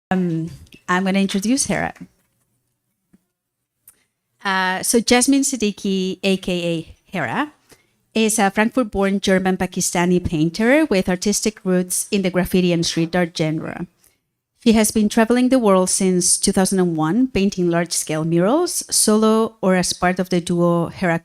I'm going to introduce Hera. So Jasmin Siddiqui, aka Hera, is a Frankfurt-born German-Pakistani painter with artistic roots in the graffiti and street art genre. She has been traveling the world since 2001, painting large-scale murals, solo or as part of the duo Hera.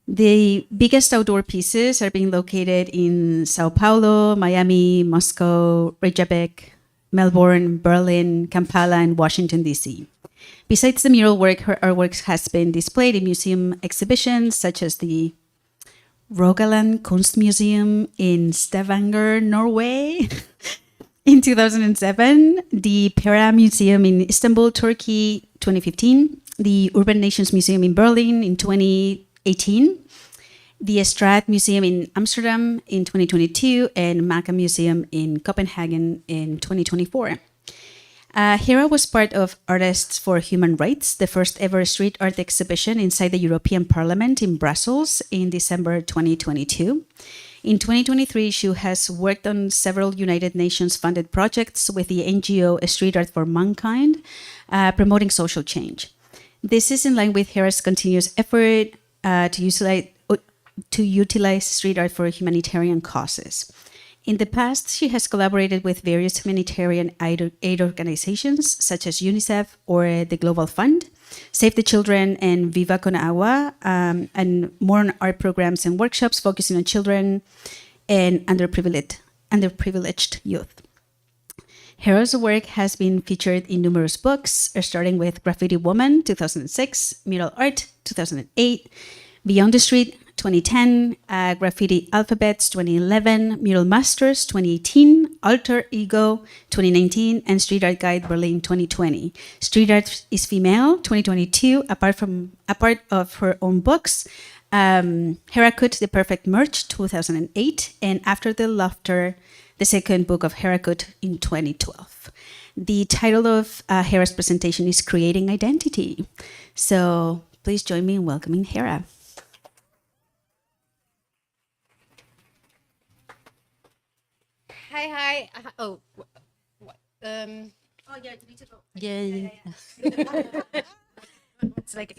The biggest outdoor pieces are being located in Sao Paulo, Miami, Moscow, Reykjavik, Melbourne, Berlin, Kampala, and Washington, D.C. Besides the mural work, her artwork has been displayed in museum exhibitions such as the Rogaland Kunstmuseum in Stavanger, Norway in 2007, the Pera Museum in Istanbul, Turkey, 2015, the Urban Nations Museum in Berlin in 2018, the Estrad Museum in Amsterdam in 2022, and Maka Museum in Copenhagen in 2024. Hera was part of Artists for Human Rights, the first ever street art exhibition inside the European Parliament in Brussels in December 2022. In 2023, she has worked on several United Nations funded projects with the NGO Street Art for Mankind, promoting social change. This is in line with Hera's continuous effort to utilize street art for humanitarian causes. In the past, she has collaborated with various humanitarian aid organizations such as UNICEF or the Global Fund, Save the Children, and Viva Con Agua, and more on art programs and workshops focusing on children and underprivileged youth. Hera's work has been featured in numerous books, starting with Graffiti Woman, 2006, Mural Art, 2008, Beyond the Street, 2010, Graffiti Alphabets, 2011, Mural Masters, 2018, Alter Ego, 2019, and Street Art Guide Berlin, 2020. Street Art is Female, 2022, a part of her own books, Hera Cut, The Perfect Merch, 2008, and After the Laughter, the second book of Hera Cut in 2012. The title of Hera's presentation is Creating Identity. So please join me in welcoming Hera. Hi. Oh, Oh yeah, you need to go. yeah. It's like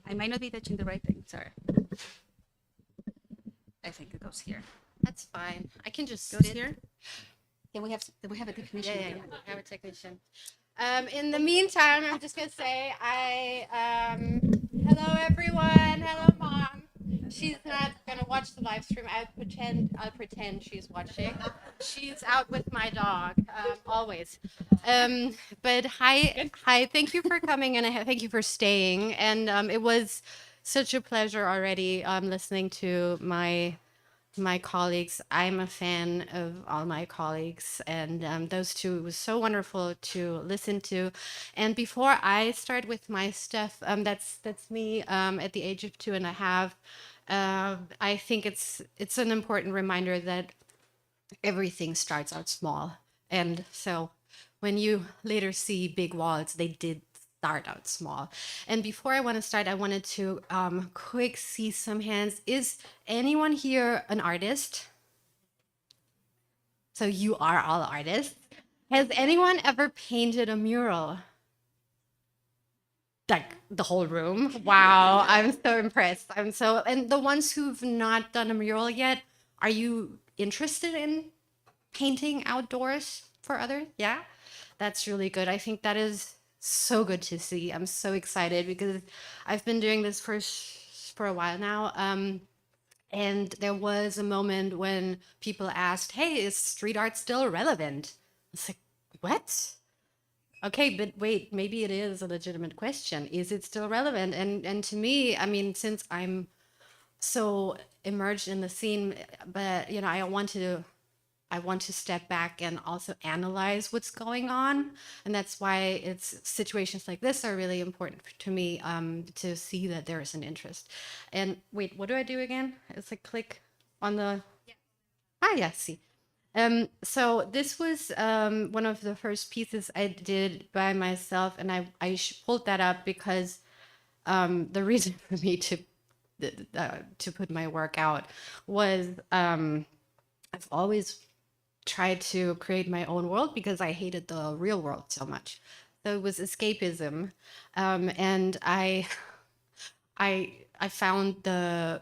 I might not be touching the right thing. Sorry. I think it goes here. That's fine. I can just Goes sit. here. Then we have a technician. Yeah. I have a technician. In the meantime, I'm just gonna say hello everyone. Hello mom. She's not gonna watch the live stream. I'll pretend she's watching. She's out with my dog, always. But hi. Thank you for coming and thank you for staying. And it was such a pleasure already listening to my colleagues. I'm a fan of all my colleagues, and those two, it was so wonderful to listen to. And before I start with my stuff, that's me at the age of 2.5. I think it's an important reminder that everything starts out small, and so when you later see big walls, they did start out small. And before I want to start, I wanted to quick see some hands. Is anyone here an artist? So you are all artists. Has anyone ever painted a mural? Like the whole room? Wow, I'm so impressed. And the ones who've not done a mural yet, are you interested in painting outdoors for others? Yeah, that's really good. I think that is so good to see. I'm so excited because I've been doing this for a while now. And there was a moment when people asked, "Hey, is street art still relevant?" It's like, what? Okay, but wait, maybe it is a legitimate question. Is it still relevant? And to me, I mean, since I'm so immersed in the scene, but I want to step back and also analyze what's going on. And that's why it's situations like this are really important to me, to see that there is an interest. And wait, what do I do again? It's like click on the, yeah, see. So this was one of the first pieces I did by myself, and I pulled that up because the reason for me to put my work out was I've always tried to create my own world because I hated the real world so much. So it was escapism, and I found the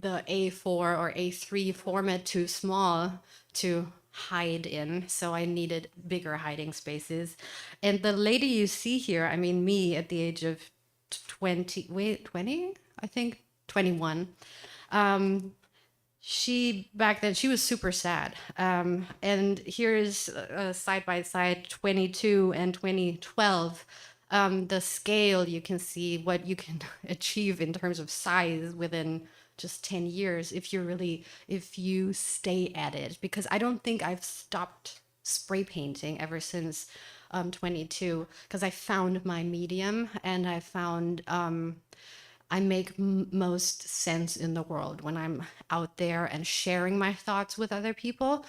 A4 or A3 format too small to hide in, so I needed bigger hiding spaces. And the lady you see here, I mean, me at the age of 20, wait, 20, I think 21. She back then she was super sad, and here's side by side 22 and 2012. The scale, you can see what you can achieve in terms of size within just 10 years if you really, if you stay at it, because I don't think I've stopped spray painting ever since 22, because I found my medium, and I found I make most sense in the world when I'm out there and sharing my thoughts with other people.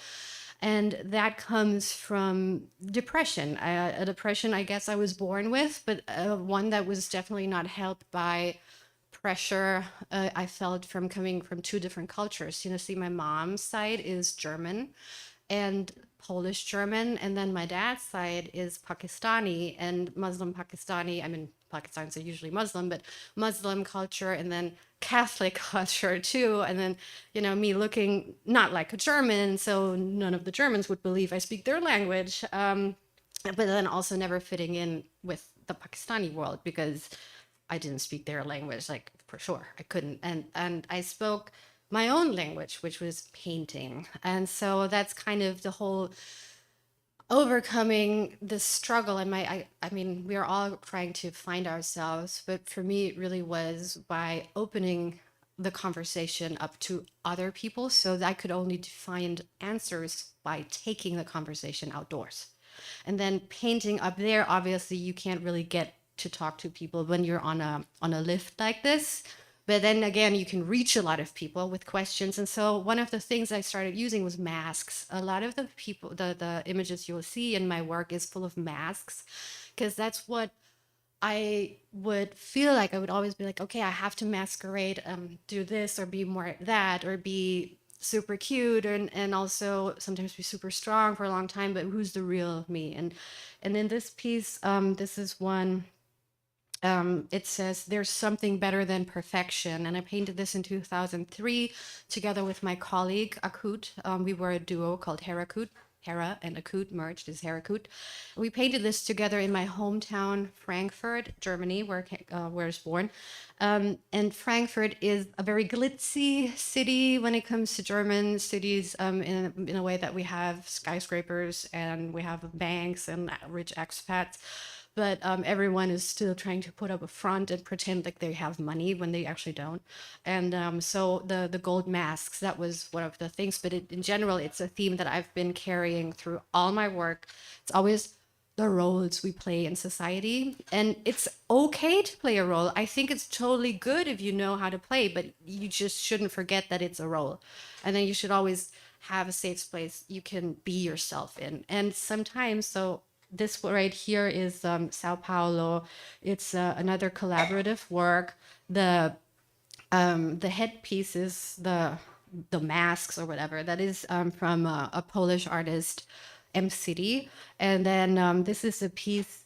And that comes from depression, a depression I guess I was born with, but one that was definitely not helped by pressure I felt from coming from two different cultures. You know, see, my mom's side is German and Polish German, and then my dad's side is Pakistani and Muslim Pakistani. I mean, Pakistanis are usually Muslim, but Muslim culture, and then Catholic culture too. And then, you know, me looking not like a German, so none of the Germans would believe I speak their language. But then also never fitting in with the Pakistani world because I didn't speak their language, like for sure I couldn't. And I spoke my own language, which was painting. And so that's kind of the whole overcoming this struggle. And I mean, we are all trying to find ourselves, but for me, it really was by opening the conversation up to other people so that I could only find answers by taking the conversation outdoors. And then painting up there, obviously you can't really get to talk to people when you're on a lift like this. But then again, you can reach a lot of people with questions. And so one of the things I started using was masks. A lot of the people, the images you'll see in my work is full of masks, because that's what I would feel like. I would always be like, okay, I have to masquerade, do this or be more that or be super cute, and also sometimes be super strong for a long time. But who's the real me? And in this piece, this is one. It says there's something better than perfection, and I painted this in 2003 together with my colleague Akut. We were a duo called Hera. Hera and Akut merged is Herakut. We painted this together in my hometown, Frankfurt, Germany, where I was born. And Frankfurt is a very glitzy city when it comes to German cities, in a way that we have skyscrapers and we have banks and rich expats, but everyone is still trying to put up a front and pretend like they have money when they actually don't. And so the gold masks, that was one of the things. But in general, it's a theme that I've been carrying through all my work. It's always the roles we play in society, and it's okay to play a role. I think it's totally good if you know how to play, but you just shouldn't forget that it's a role. And then you should always have a safe place you can be yourself in. And sometimes, so this right here is Sao Paulo. It's another collaborative work. The headpiece is the masks or whatever. That is from a Polish artist, M City. And then this is a piece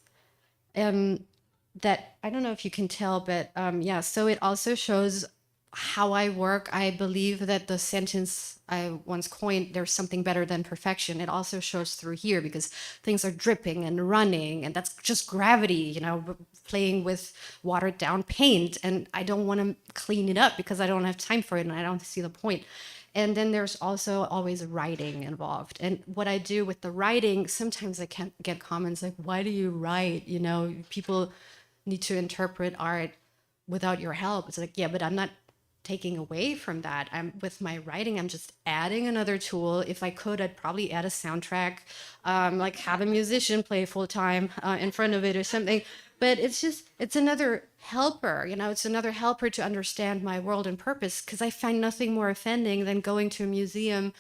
that I don't know if you can tell, but yeah, so it also shows how I work. I believe that the sentence I once coined, there's something better than perfection, it also shows through here because things are dripping and running, and that's just gravity, you know, playing with watered down paint. And I don't want to clean it up because I don't have time for it and I don't see the point. And then there's also always writing involved. And what I do with the writing, sometimes I can get comments like, why do you write? You know, people need to interpret art without your help. It's like, yeah, but I'm not taking away from that. I'm with my writing, I'm just adding another tool. If I could, I'd probably add a soundtrack, like have a musician play full time in front of it or something. But it's just, it's another helper, you know, it's another helper to understand my world and purpose, because I find nothing more offending than going to a museum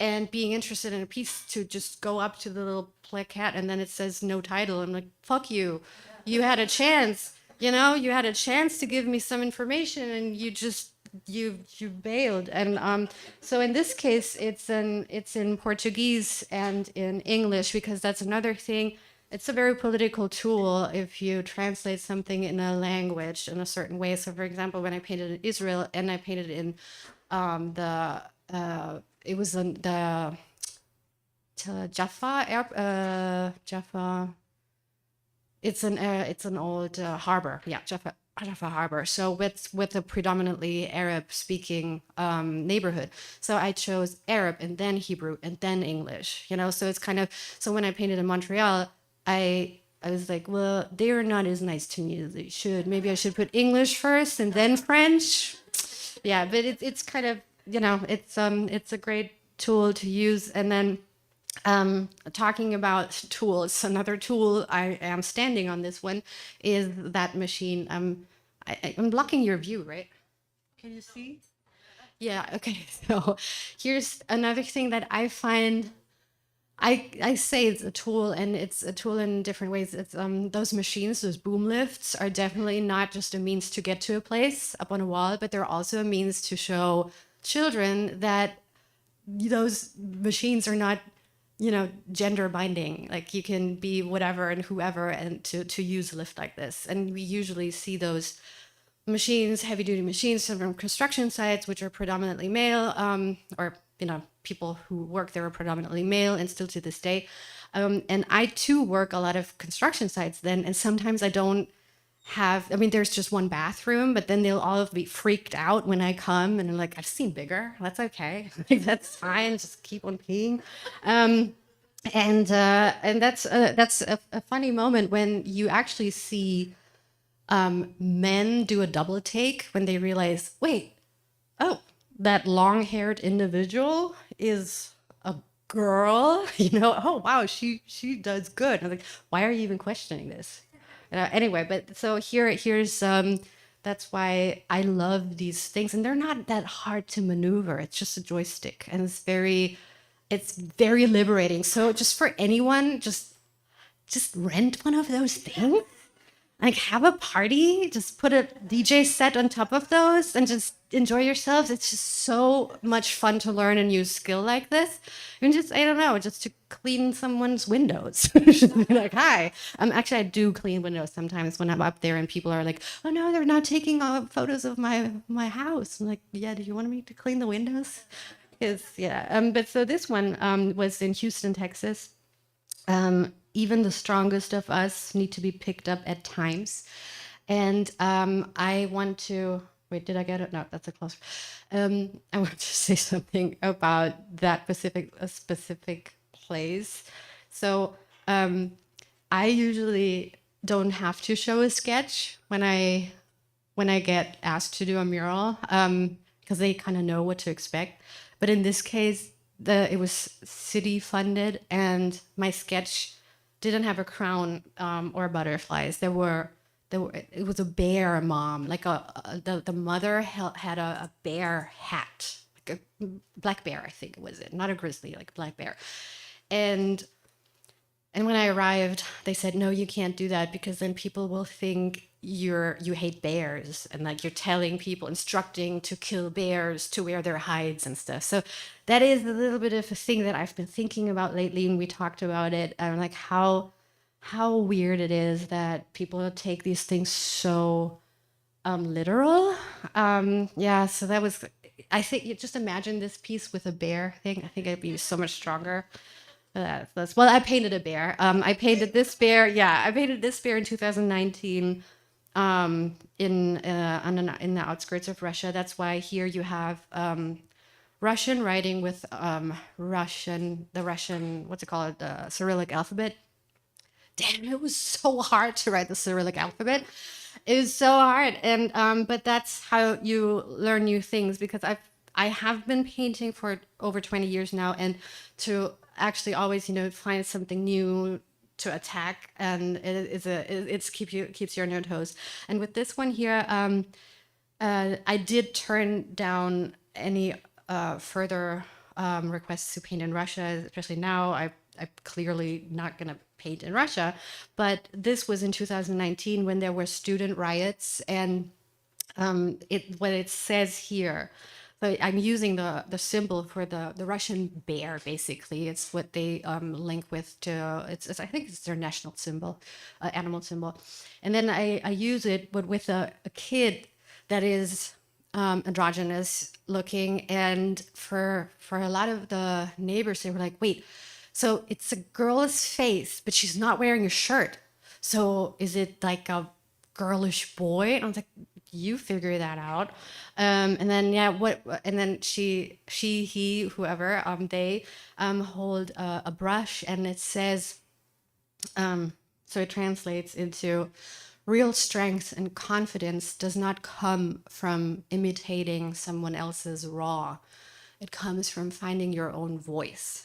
and being interested in a piece to just go up to the little plaquette and then it says no title. I'm like, fuck you. You had a chance, you know, you had a chance to give me some information and you just you bailed. And so in this case, it's in Portuguese and in English, because that's another thing. It's a very political tool if you translate something in a language in a certain way. So, for example, when I painted in Israel and I painted in the it was in the Jaffa Jaffa. It's an old harbor. Yeah, Jaffa Harbor. So with a predominantly Arab speaking neighborhood. So I chose Arab and then Hebrew and then English. So it's kind of, so when I painted in Montreal, I was like, well, they're not as nice to me as they should. Maybe I should put English first and then French. Yeah, but it's kind of, it's a great tool to use. And then talking about tools, another tool, I am standing on this one, is that machine. I'm blocking your view, right? Can you see? Yeah, okay. So here's another thing that I find. I say it's a tool, and it's a tool in different ways. It's those machines, those boom lifts, are definitely not just a means to get to a place up on a wall, but they're also a means to show children that those machines are not, gender binding. Like, you can be whatever and whoever, and to use a lift like this. And we usually see those machines, heavy duty machines from construction sites, which are predominantly male, or people who work there are predominantly male, and still to this day. And I too work a lot of construction sites then, and sometimes I don't have, I mean, there's just one bathroom, but then they'll all be freaked out when I come, and they're like, I've seen bigger. That's okay. Like, that's fine. Just keep on peeing. And that's a funny moment when you actually see men do a double take when they realize, wait, oh, that long-haired individual is a girl. Oh wow, she does good. I'm like, why are you even questioning this? Anyway, but so here's that's why I love these things, and they're not that hard to maneuver. It's just a joystick, and it's very liberating. So just for anyone, just rent one of those things, like, have a party, just put a DJ set on top of those and just enjoy yourselves. It's just so much fun to learn a new skill like this. And just, I don't know, just to clean someone's windows. Just be like, hi. Actually, I do clean windows sometimes when I'm up there and people are like, oh no, they're not taking photos of my house. I'm like, yeah, do you want me to clean the windows? But so this one was in Houston, Texas. Even the strongest of us need to be picked up at times. And I want to, wait, did I get it? No, that's a close. I want to say something about that specific place. So I usually don't have to show a sketch when I get asked to do a mural, because they kind of know what to expect. But in this case, it was city funded, and my sketch didn't have a crown or butterflies. It was a bear mom, like the mother had a bear hat, like a black bear, I think it was it, not a grizzly, like a black bear. And when I arrived, they said, no, you can't do that, because then people will think you hate bears, and like you're telling people, instructing to kill bears, to wear their hides and stuff. So that is a little bit of a thing that I've been thinking about lately, and we talked about it, and like how weird it is that people take these things so literal. Yeah, so that was, I think, you just imagine this piece with a bear thing. I think it'd be so much stronger. Well, I painted a bear. I painted this bear. Yeah, I painted this bear in 2019 in the outskirts of Russia. That's why here you have Russian writing with the Russian, what's it called, the Cyrillic alphabet. Damn, it was so hard to write the Cyrillic alphabet. It was so hard, and but that's how you learn new things, because I have been painting for over 20 years now, and to actually always find something new to attack, and it's keeps you on your toes. And with this one here, I did turn down any further requests to paint in Russia, especially now. I'm clearly not going to paint in Russia, but this was in 2019 when there were student riots, and what it says here. So I'm using the symbol for the Russian bear. Basically, it's what they link with to. I think it's their national symbol, animal symbol, and then I use it, but with a kid that is androgynous looking, and for a lot of the neighbors, they were like, "Wait, so it's a girl's face, but she's not wearing a shirt. So is it like a girlish boy?" And I was like, "You figure that out." And then yeah, what? And then he, whoever, they hold a brush, and it says, so it translates into, "Real strength and confidence does not come from imitating someone else's raw. It comes from finding your own voice."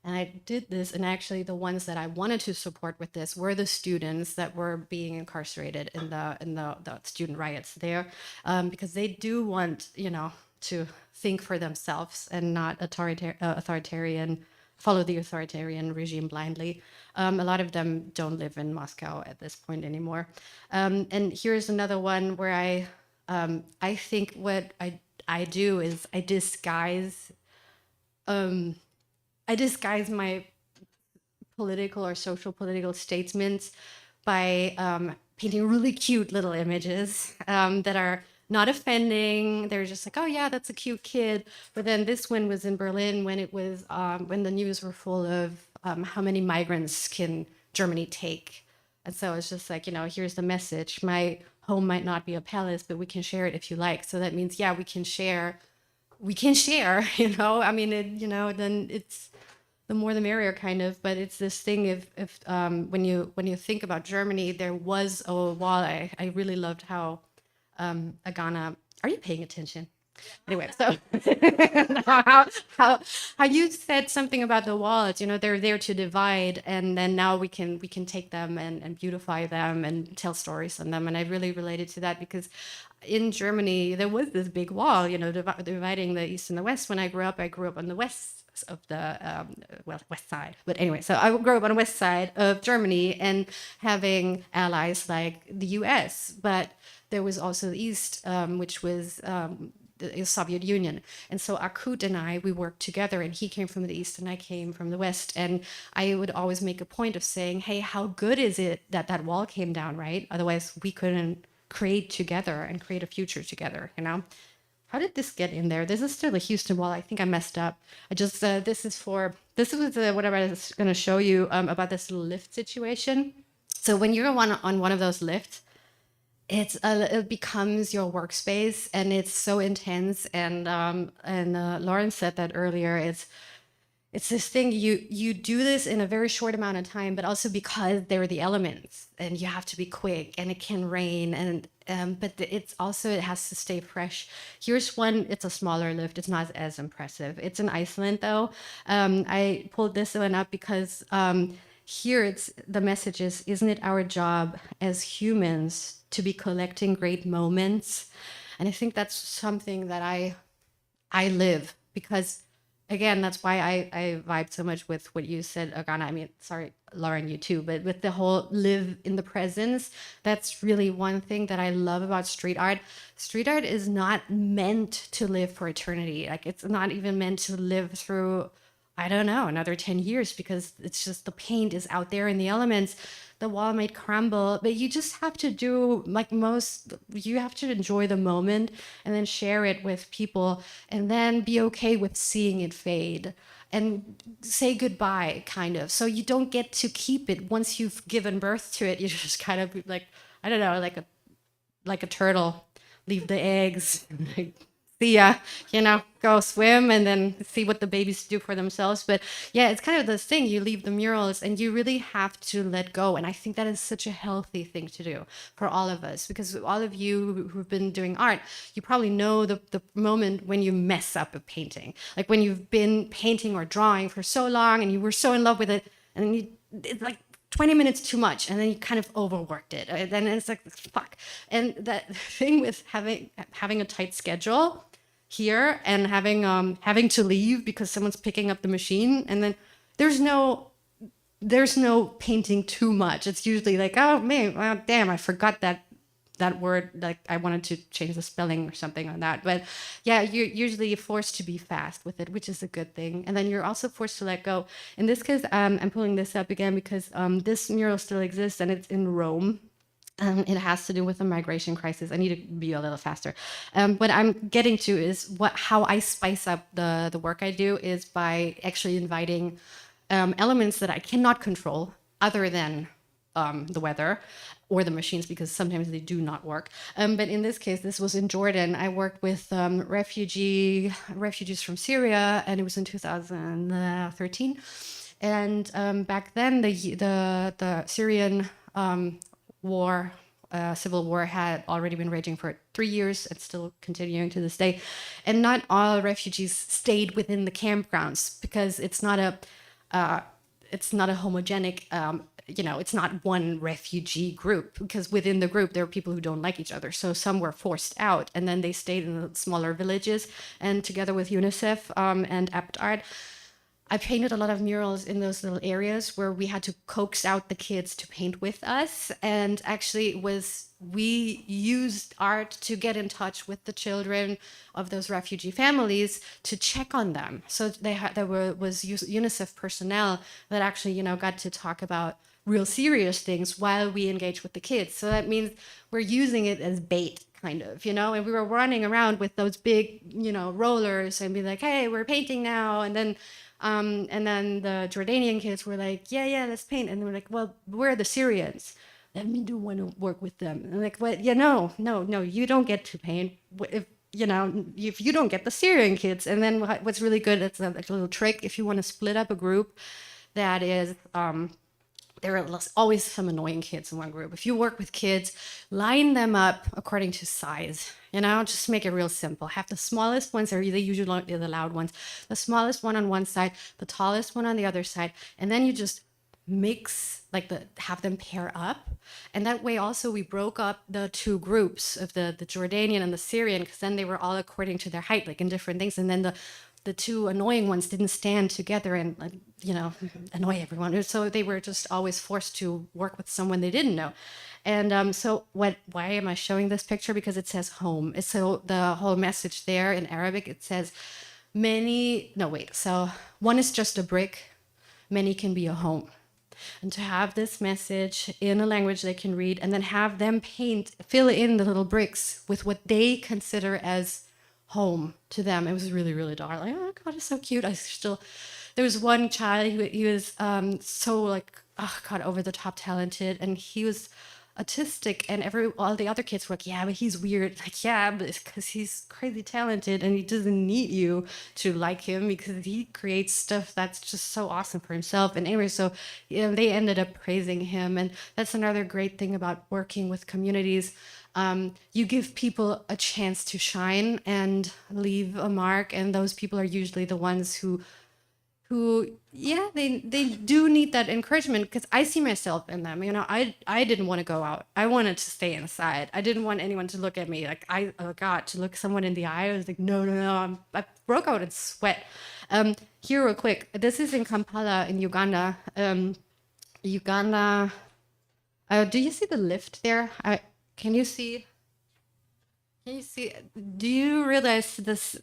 And I did this, and actually, the ones that I wanted to support with this were the students that were being incarcerated in the student riots there, because they do want, to think for themselves and not authoritarian, follow the authoritarian regime blindly. A lot of them don't live in Moscow at this point anymore. And here's another one where I think what I do is I disguise my political or social political statements by painting really cute little images that are not offending. They're just like, "Oh yeah, that's a cute kid." But then this one was in Berlin when it was when the news were full of how many migrants can Germany take, and so it's just like, here's the message: my home might not be a palace, but we can share it if you like. So that means, yeah, we can share. We can share. I mean, then it's the more the merrier, kind of. But it's this thing, if when you think about Germany, there was a wall. I really loved how Agana, are you paying attention? Anyway, so how you said something about the walls, they're there to divide, and then now we can take them and beautify them and tell stories on them. And I really related to that because in Germany there was this big wall, dividing the east and the west. When I grew up on the west of the west side. But anyway, so I grew up on the west side of Germany and having allies like the U.S. But there was also the east, which was the Soviet Union. And so Akut and we worked together, and he came from the east and I came from the west. And I would always make a point of saying, "Hey, how good is it that that wall came down, right? Otherwise we couldn't create together and create a future together. How did this get in there? This is still the Houston wall. I think I messed up. I just, this was whatever I was going to show you about this little lift situation. So when you're on one of those lifts, it becomes your workspace, and it's so intense. And Lauren said that earlier. It's this thing, you do this in a very short amount of time, but also because they're the elements and you have to be quick, and it can rain, and but it's also, it has to stay fresh. Here's one. It's a smaller lift. It's not as impressive. It's in Iceland though. I pulled this one up because here the message is, "Isn't it our job as humans to be collecting great moments?" And I think that's something that I live, because again, that's why I vibe so much with what you said, Agana. I mean, sorry, Lauren, you too, but with the whole live in the presence, that's really one thing that I love about street art. Street art is not meant to live for eternity. Like, it's not even meant to live through, I don't know, another 10 years, because it's just, the paint is out there in the elements. The wall might crumble, but you just have to do, like most, you have to enjoy the moment and then share it with people, and then be okay with seeing it fade and say goodbye, kind of. So you don't get to keep it once you've given birth to it. You just kind of like, I don't know, like a turtle, leave the eggs, see ya, go swim and then see what the babies do for themselves. But yeah, it's kind of this thing, you leave the murals and you really have to let go. And I think that is such a healthy thing to do for all of us, because all of you who've been doing art, you probably know the moment when you mess up a painting, like when you've been painting or drawing for so long and you were so in love with it, and then it's like 20 minutes too much, and then you kind of overworked it, and then it's like, fuck. And that thing with having a tight schedule here, and having to leave because someone's picking up the machine, and then there's no painting too much. It's usually like, oh man, well, damn, I forgot that that word, like I wanted to change the spelling or something on that. But yeah, you're usually forced to be fast with it, which is a good thing. And then you're also forced to let go. In this case, I'm pulling this up again because this mural still exists and it's in Rome. It has to do with the migration crisis. I need to be a little faster. What I'm getting to is how I spice up the work I do is by actually inviting elements that I cannot control other than the weather or the machines, because sometimes they do not work. But in this case, this was in Jordan. I worked with refugees from Syria, and it was in 2013. And back then, the Syrian war, civil war, had already been raging for 3 years. It's still continuing to this day. And not all refugees stayed within the campgrounds, because it's not a homogenic, it's not one refugee group, because within the group there are people who don't like each other. So some were forced out, and then they stayed in the smaller villages. And together with UNICEF and Art, I painted a lot of murals in those little areas where we had to coax out the kids to paint with us. And actually we used art to get in touch with the children of those refugee families to check on them. So there was UNICEF personnel that actually, got to talk about real serious things while we engage with the kids. So that means we're using it as bait, kind of, and we were running around with those big, rollers and be like, hey, we're painting now. And then the Jordanian kids were like, yeah, let's paint. And they were like, well, we're the Syrians. And we do want to work with them. And I'm like, well, yeah, no, you don't get to paint. If you don't get the Syrian kids. And then what's really good, it's a little trick. If you want to split up a group that is, there are always some annoying kids in one group. If you work with kids, line them up according to size. Just make it real simple. Have the smallest ones, are usually the loud ones, the smallest one on one side, the tallest one on the other side, and then you just mix, have them pair up. And that way also we broke up the two groups of the Jordanian and the Syrian, because then they were all according to their height, in different things. And then the two annoying ones didn't stand together and annoy everyone. So they were just always forced to work with someone they didn't know. And why am I showing this picture? Because it says home. So the whole message there in Arabic, it says so one is just a brick, many can be a home. And to have this message in a language they can read, and then have them fill in the little bricks with what they consider as home to them. It was really, really darling. Oh God, it's so cute. There was one child he was so over the top talented, and he was autistic, and all the other kids were like, yeah, but he's weird. Like, yeah, but it's because he's crazy talented and he doesn't need you to like him, because he creates stuff that's just so awesome for himself. And anyway, so they ended up praising him. And that's another great thing about working with communities. You give people a chance to shine and leave a mark, and those people are usually the ones who they do need that encouragement, because I see myself in them. I didn't want to go out. I wanted to stay inside. I didn't want anyone to look at me like to look someone in the eye. I was like, no. I broke out in sweat. Here real quick, this is in Kampala in Uganda. Uganda. Do you see the lift there? Can you see? Do you realize this?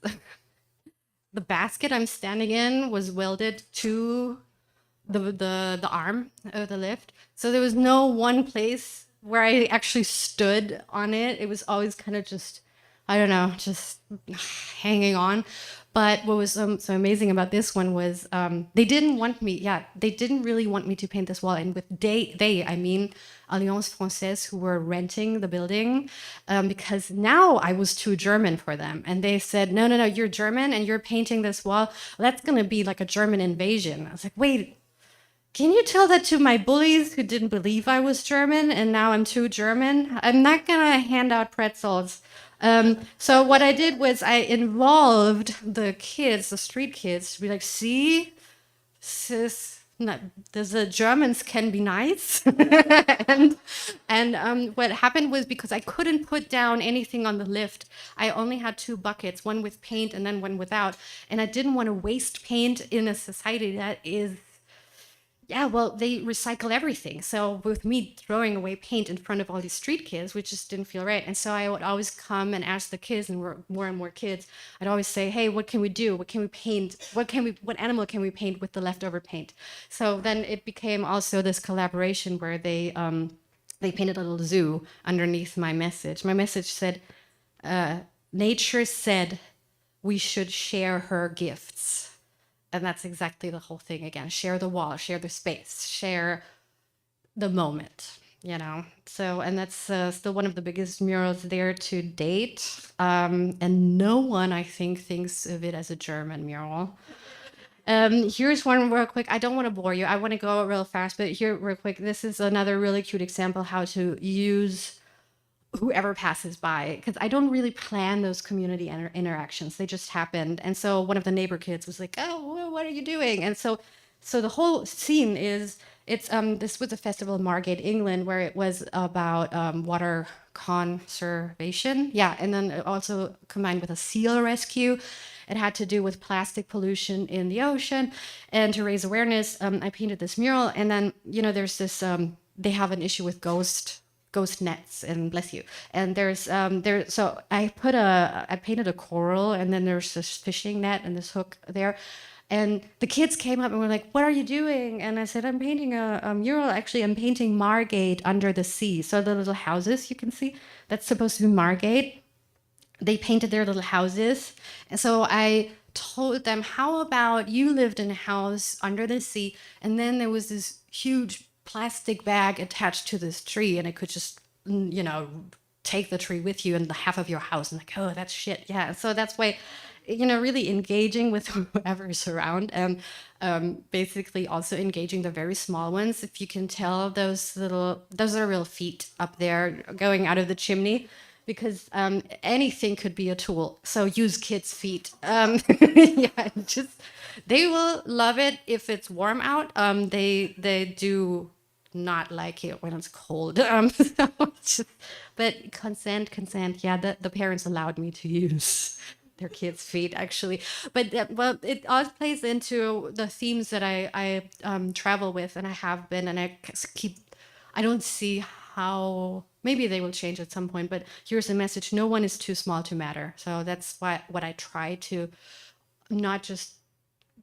The basket I'm standing in was welded to the arm of the lift. So there was no one place where I actually stood on it. It was always kind of just, I don't know, just hanging on. But what was so amazing about this one was they didn't really want me to paint this wall. And with I mean Alliance Française, who were renting the building, because now I was too German for them. And they said, no, you're German and you're painting this wall. That's going to be like a German invasion. I was like, wait, can you tell that to my bullies who didn't believe I was German and now I'm too German? I'm not going to hand out pretzels. So what I did was I involved the street kids, to be like, see, the Germans can be nice. and what happened was, because I couldn't put down anything on the lift, I only had 2 buckets, one with paint and then one without. And I didn't want to waste paint in a society that is Yeah, well, they recycle everything. So with me throwing away paint in front of all these street kids, which just didn't feel right. And so I would always come and ask the kids, and more and more kids. I'd always say, "Hey, what can we do? What can we paint? What animal can we paint with the leftover paint?" So then it became also this collaboration where they painted a little zoo underneath my message. My message said, "Nature said we should share her gifts." And that's exactly the whole thing again. Share the wall, share the space, share the moment, you know. So, and that's still one of the biggest murals there to date. And no one, I think, thinks of it as a German mural. Here's one real quick. I don't want to bore you. I want to go real fast, but here, real quick. This is another really cute example how to use whoever passes by, because I don't really plan those community interactions. They just happened. And so one of the neighbor kids was like, "Oh, well, what are you doing?" And so the whole scene is it's this was a festival in Margate, England, where it was about water conservation. Yeah, and then it also combined with a seal rescue. It had to do with plastic pollution in the ocean, and to raise awareness, I painted this mural. And then there's this they have an issue with ghost nets, and bless you, and so I painted a coral, and then there's this fishing net and this hook there, and the kids came up and were like, "What are you doing?" And I said, "I'm painting a mural. Actually, I'm painting Margate under the sea." So the little houses you can see, that's supposed to be Margate. They painted their little houses. And so I told them, "How about you lived in a house under the sea, and then there was this huge plastic bag attached to this tree, and it could just, take the tree with you and the half of your house." And like, "Oh, that's shit." Yeah. So that's why, really engaging with whoever's around, and basically also engaging the very small ones. If you can tell, those are real feet up there going out of the chimney, because anything could be a tool. So use kids' feet. Yeah, just they will love it if it's warm out. They do not like it when it's cold. So but consent. Yeah, the parents allowed me to use their kids' feet actually. But well, it all plays into the themes that I travel with, and I have been, and keep. I don't see how maybe they will change at some point, but here's a message: no one is too small to matter. So that's what I try to not just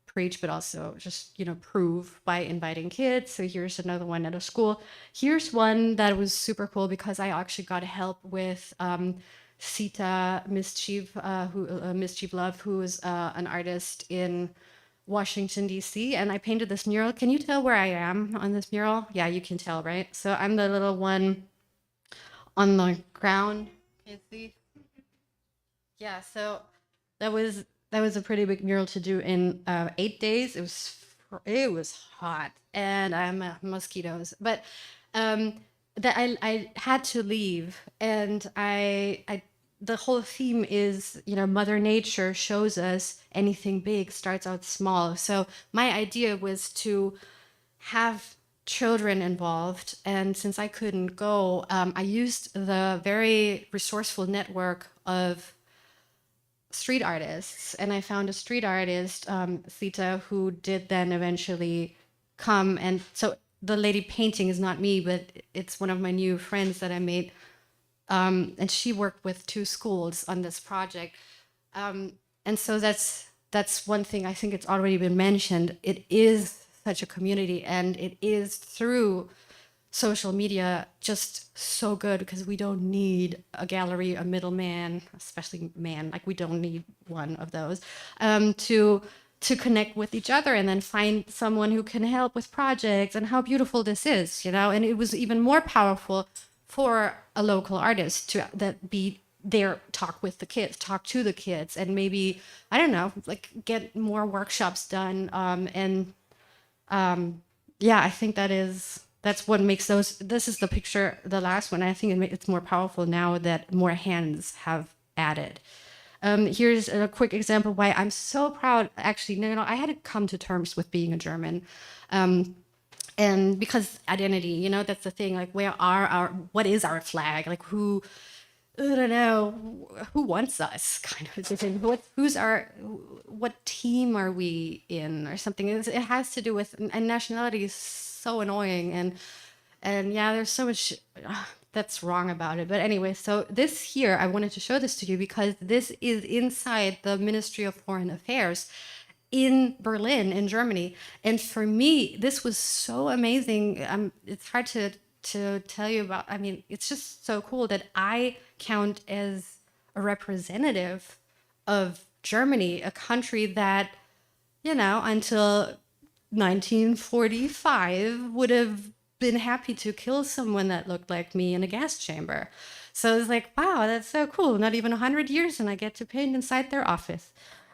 preach, but also just prove by inviting kids. So here's another one at a school. Here's one that was super cool because I actually got help with Sita Mischief, who Mischief Love, who is an artist in Washington, D.C. And I painted this mural. Can you tell where I am on this mural? Yeah, you can tell, right? So I'm the little one on the ground. Can you see? Yeah, so that was a pretty big mural to do in 8 days. It was hot, and I'm mosquitoes, but that I had to leave, and I the whole theme is, Mother Nature shows us anything big starts out small. So my idea was to have children involved. And since I couldn't go, I used the very resourceful network of street artists. And I found a street artist, Sita, who did then eventually come. And so the lady painting is not me, but it's one of my new friends that I made. And she worked with 2 schools on this project. And so that's one thing. I think it's already been mentioned. It is such a community, and it is through social media just so good, because we don't need a gallery, a middleman, especially man. Like, we don't need one of those to connect with each other and then find someone who can help with projects. And how beautiful this is, And it was even more powerful for a local artist to that be there, talk with the kids, talk to the kids, and maybe, I don't know, like, get more workshops done. Yeah, I think that's what makes those. This is the picture, the last one. I think it's more powerful now that more hands have added. Here's a quick example why I'm so proud. Actually, no, I had to come to terms with being a German. And because identity, that's the thing. Like, what is our flag? Like, I don't know, who wants us, kind of a thing. What team are we in, or something? It has to do with, and nationality is so annoying, and yeah, there's so much that's wrong about it. But anyway, so this here, I wanted to show this to you because this is inside the Ministry of Foreign Affairs in Berlin, in Germany. And for me, this was so amazing. It's hard to tell you about. I mean, it's just so cool that I count as a representative of Germany, a country that, until 1945 would have been happy to kill someone that looked like me in a gas chamber. So it's like, wow, that's so cool. Not even 100 years and I get to paint inside their office.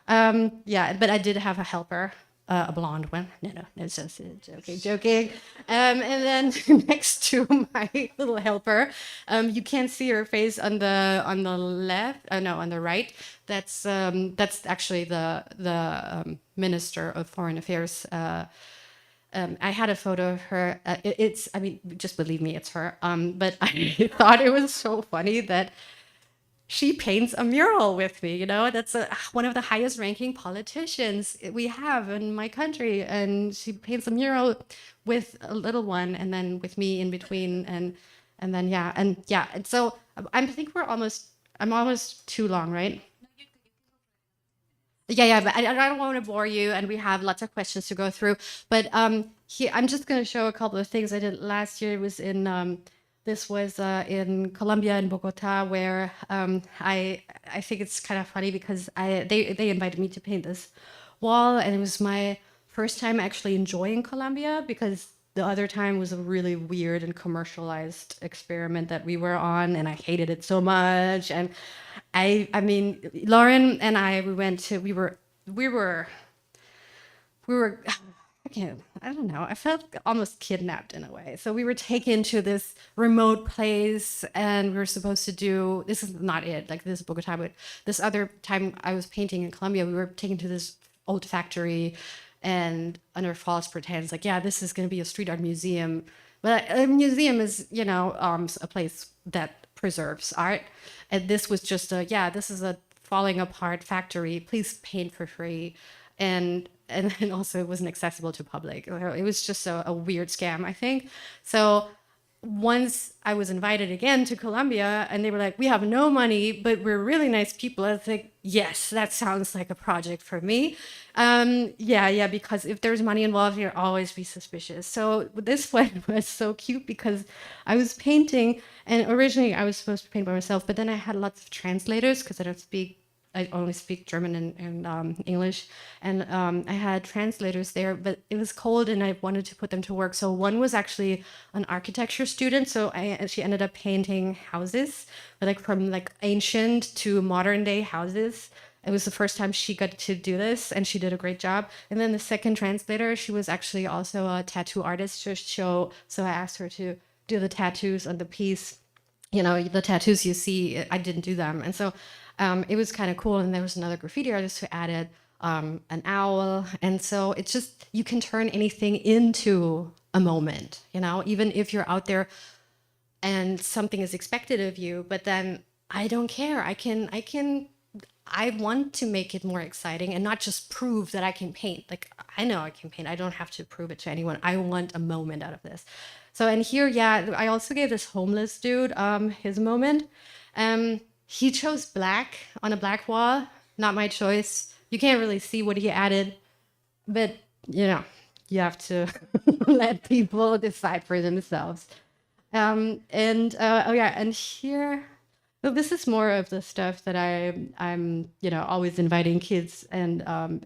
Yeah, but I did have a helper, a blonde one. No, it's just joking. And then next to my little helper, you can't see her face on the left. No, on the right. That's actually the Minister of Foreign Affairs. I had a photo of her. I mean, just believe me, it's her. But I thought it was so funny that she paints a mural with me. That's one of the highest ranking politicians we have in my country, and she paints a mural with a little one, and then with me in between, and then and so I think I'm almost too long, right? Yeah, but I don't want to bore you, and we have lots of questions to go through. But here I'm just going to show a couple of things I did last year. It was this was in Colombia, in Bogota, where I think it's kind of funny because they invited me to paint this wall, and it was my first time actually enjoying Colombia, because the other time was a really weird and commercialized experiment that we were on, and I hated it so much. And I mean, Lauren and I, we were I don't know. I felt almost kidnapped in a way. So we were taken to this remote place, and we were supposed to do. This is not it. Like, this is Bogota, but this other time I was painting in Colombia, we were taken to this old factory, and under false pretense, like, yeah, this is going to be a street art museum. But a museum is, a place that preserves art, and this was just this is a falling apart factory. Please paint for free. And then also it wasn't accessible to public. It was just a weird scam, I think. So once I was invited again to Colombia, and they were like, we have no money, but we're really nice people. I was like, yes, that sounds like a project for me. Yeah, because if there's money involved, you'll always be suspicious. So this one was so cute because I was painting, and originally I was supposed to paint by myself, but then I had lots of translators because I only speak German and English, and I had translators there, but it was cold and I wanted to put them to work. So one was actually an architecture student, so she ended up painting houses, but like from like ancient to modern day houses. It was the first time she got to do this, and she did a great job. And then the second translator, she was actually also a tattoo artist. So I asked her to do the tattoos on the piece. The tattoos you see, I didn't do them. And so it was kind of cool. And there was another graffiti artist who added an owl. And so it's just, you can turn anything into a moment, even if you're out there and something is expected of you, but then I don't care. I want to make it more exciting and not just prove that I can paint. Like, I know I can paint. I don't have to prove it to anyone. I want a moment out of this. So, and here, I also gave this homeless dude his moment. He chose black on a black wall. Not my choice. You can't really see what he added, but you have to let people decide for themselves. And here, well, this is more of the stuff that I'm always inviting kids and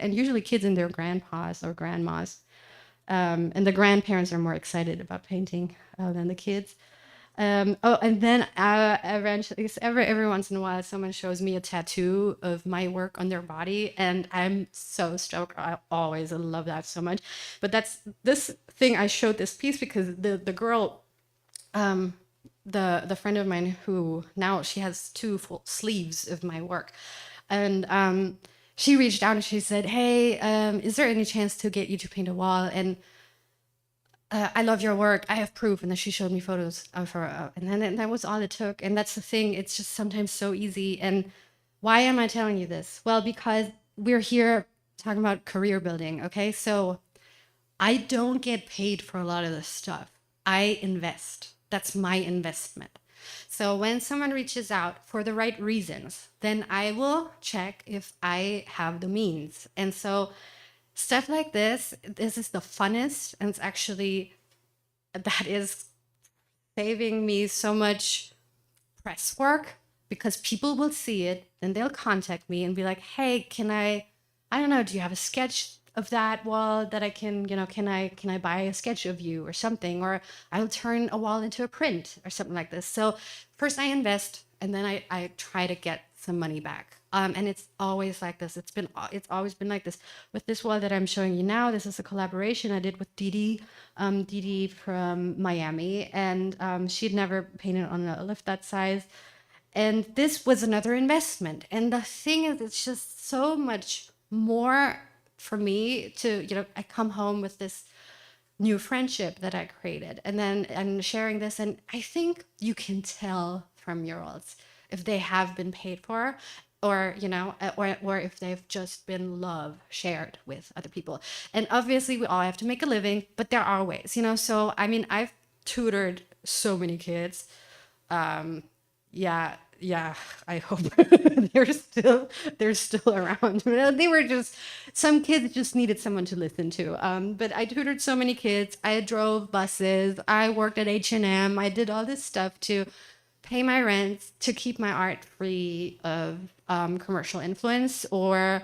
usually kids and their grandpas or grandmas, and the grandparents are more excited about painting than the kids. And then eventually, every once in a while, someone shows me a tattoo of my work on their body, and I'm so stoked. I always love that so much. But that's this thing. I showed this piece because the girl, the friend of mine who now she has 2 full sleeves of my work, and she reached out and she said, "Hey, is there any chance to get you to paint a wall?" And I love your work. I have proof. And then she showed me photos of her. And that was all it took. And that's the thing. It's just sometimes so easy. And why am I telling you this? Well, because we're here talking about career building. Okay. So I don't get paid for a lot of this stuff. I invest. That's my investment. So when someone reaches out for the right reasons, then I will check if I have the means. And so stuff like this is the funnest, and it's actually that is saving me so much press work because people will see it, then they'll contact me and be like, "Hey, can I don't know, do you have a sketch of that wall that I can, can I buy a sketch of you or something, or I'll turn a wall into a print or something like this." So first I invest and then I try to get some money back. And it's always like this. It's always been like this. With this wall that I'm showing you now, this is a collaboration I did with Didi from Miami, and she'd never painted on a lift that size. And this was another investment. And the thing is, it's just so much more for me to, I come home with this new friendship that I created. And then I'm sharing this. And I think you can tell from murals if they have been paid for, or or if they've just been love shared with other people. And obviously we all have to make a living, but there are ways, so I mean, I've tutored so many kids. Yeah, I hope they're still around. They were just, some kids just needed someone to listen to. But I tutored so many kids. I drove buses. I worked at H&M. I did all this stuff to pay my rent, to keep my art free of commercial influence or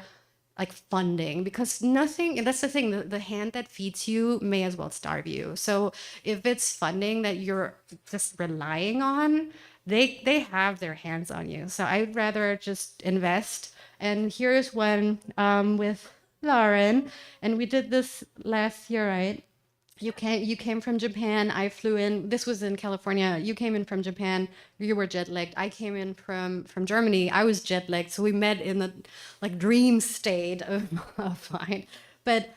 like funding, because nothing, and that's the thing, the hand that feeds you may as well starve you. So if it's funding that you're just relying on, they have their hands on you. So I'd rather just invest. And here's one with Lauren, and we did this last year, right? You came from Japan. I flew in. This was in California. You came in from Japan. You were jet lagged. I came in from Germany. I was jet lagged. So we met in the like dream state of flying. But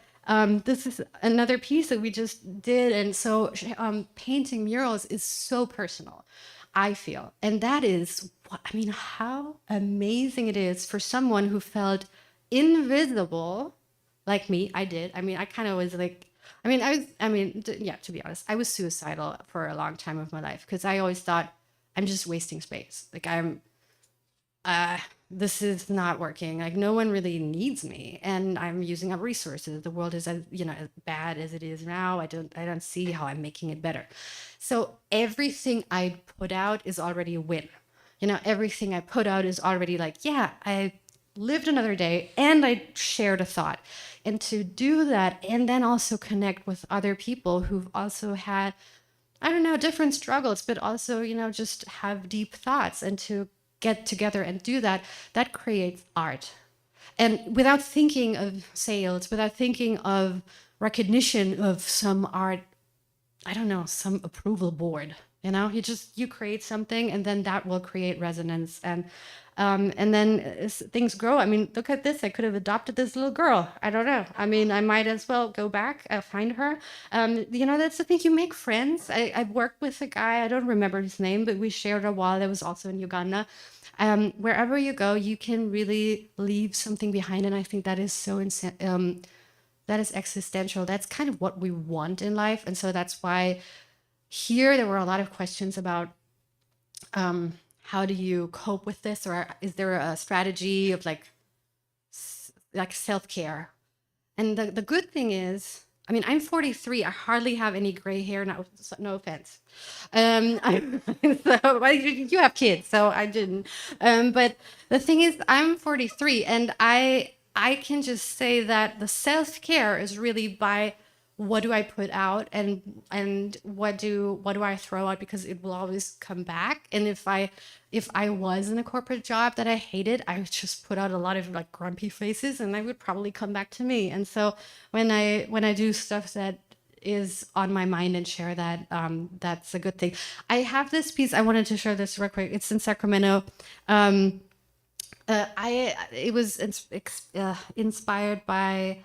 this is another piece that we just did, and so painting murals is so personal, I feel, and that is what I mean. How amazing it is for someone who felt invisible like me. I did. I mean, I kind of was like, yeah, to be honest, I was suicidal for a long time of my life because I always thought I'm just wasting space. Like this is not working. Like no one really needs me, and I'm using up resources. The world is as bad as it is now. I don't see how I'm making it better. So everything I put out is already a win. Everything I put out is already like, yeah, I lived another day and I shared a thought. And to do that and then also connect with other people who've also had, I don't know, different struggles, but also, just have deep thoughts, and to get together and do that, that creates art. And without thinking of sales, without thinking of recognition of some art, I don't know, some approval board. You create something, and then that will create resonance, and then as things grow. I mean, look at this. I could have adopted this little girl. I don't know. I mean, I might as well go back, find her. That's the thing. You make friends. I've worked with a guy. I don't remember his name, but we shared a wall that was also in Uganda. Wherever you go, you can really leave something behind, and I think that is so that is existential. That's kind of what we want in life, and so that's why here there were a lot of questions about how do you cope with this, or is there a strategy of like self-care? And the good thing is, I mean, I'm 43. I hardly have any gray hair. No offense. Well, you have kids, so I didn't. But the thing is, I'm 43, and I can just say that the self-care is really by what do I put out, and what do I throw out, because it will always come back. And if I was in a corporate job that I hated, I would just put out a lot of like grumpy faces, and they would probably come back to me. And so when I do stuff that is on my mind and share that, that's a good thing. I have this piece. I wanted to share this real quick. It's in Sacramento. It was inspired by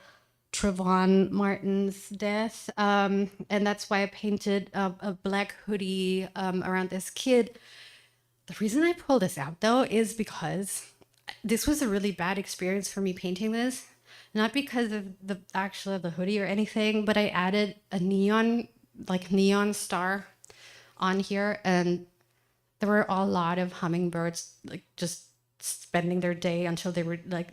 Trayvon Martin's death. And that's why I painted a black hoodie around this kid. The reason I pulled this out though is because this was a really bad experience for me painting this. Not because of the actual of the hoodie or anything, but I added a neon star on here, and there were a lot of hummingbirds like just spending their day until they were like,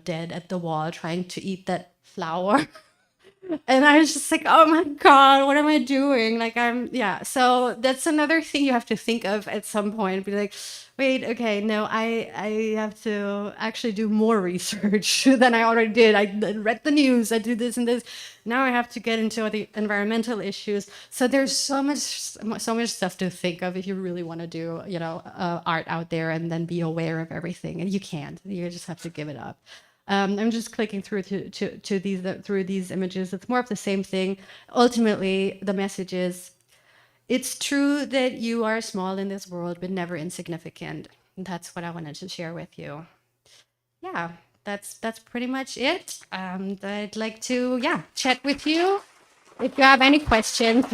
dead at the wall trying to eat that flower. And I was just like, oh my God, what am I doing? Like, yeah. So that's another thing you have to think of at some point. Be like, wait, okay, no, I have to actually do more research than I already did. I read the news, I do this and this. Now I have to get into the environmental issues. So there's so much stuff to think of if you really want to do, art out there and then be aware of everything. And you can't. You just have to give it up. I'm just clicking through to these images. It's more of the same thing. Ultimately, the message is, it's true that you are small in this world, but never insignificant. And that's what I wanted to share with you. Yeah, that's pretty much it. I'd like to chat with you if you have any questions.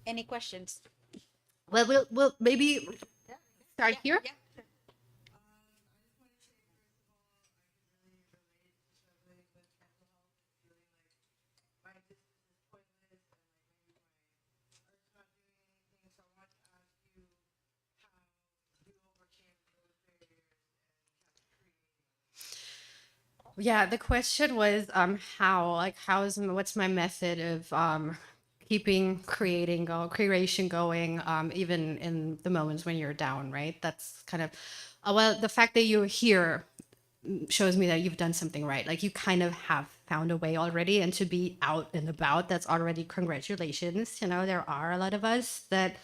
Any questions? Well, we'll maybe start here. Yeah, the question was what's my method of keeping creation going even in the moments when you're down, right? That's kind of well, the fact that you're here shows me that you've done something right. Like you kind of have found a way already, and to be out and about, that's already congratulations. There are a lot of us that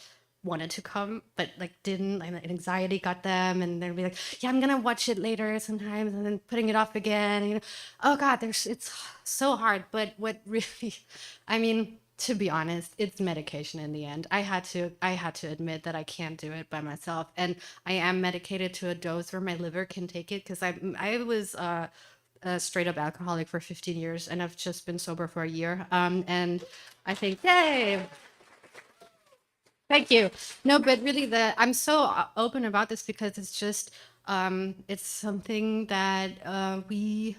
wanted to come but like didn't, and anxiety got them, and they'll be like, yeah, I'm gonna watch it later sometimes, and then putting it off again. Oh God, it's so hard. But what really, I mean, to be honest, it's medication in the end. I had to admit that I can't do it by myself, and I am medicated to a dose where my liver can take it, because I was a straight up alcoholic for 15 years, and I've just been sober for a year. And I think, yay, thank you. No, but really, I'm so open about this because it's just it's something that we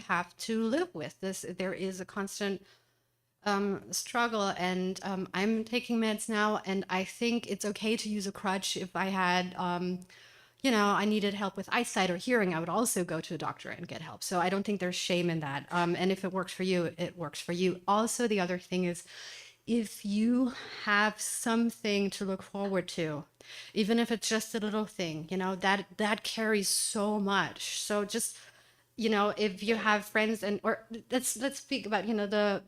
have to live with. There is a constant struggle, and I'm taking meds now, and I think it's okay to use a crutch. If I had I needed help with eyesight or hearing, I would also go to a doctor and get help. So I don't think there's shame in that. And if it works for you, it works for you. Also, the other thing is, if you have something to look forward to, even if it's just a little thing, that carries so much. So just, if you have friends, and or let's speak about, the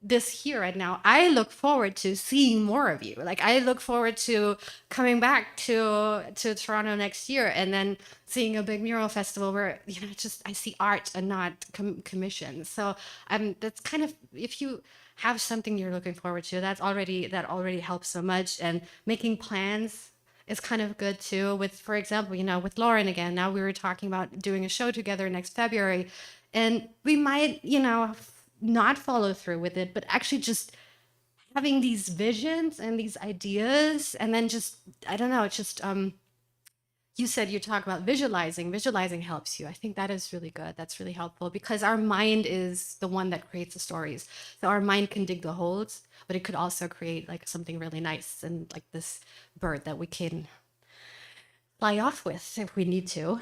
this here right now, I look forward to seeing more of you. Like I look forward to coming back to Toronto next year, and then seeing a big mural festival where just I see art and not commissions. So that's kind of, if you have something you're looking forward to, that already helps so much. And making plans is kind of good too. With, for example, with Lauren again, now we were talking about doing a show together next February, and we might, not follow through with it, but actually just having these visions and these ideas, and then just, I don't know, it's just you said you talk about visualizing helps you. I think that is really good. That's really helpful, because our mind is the one that creates the stories. So our mind can dig the holes, but it could also create like something really nice, and like this bird that we can fly off with if we need to.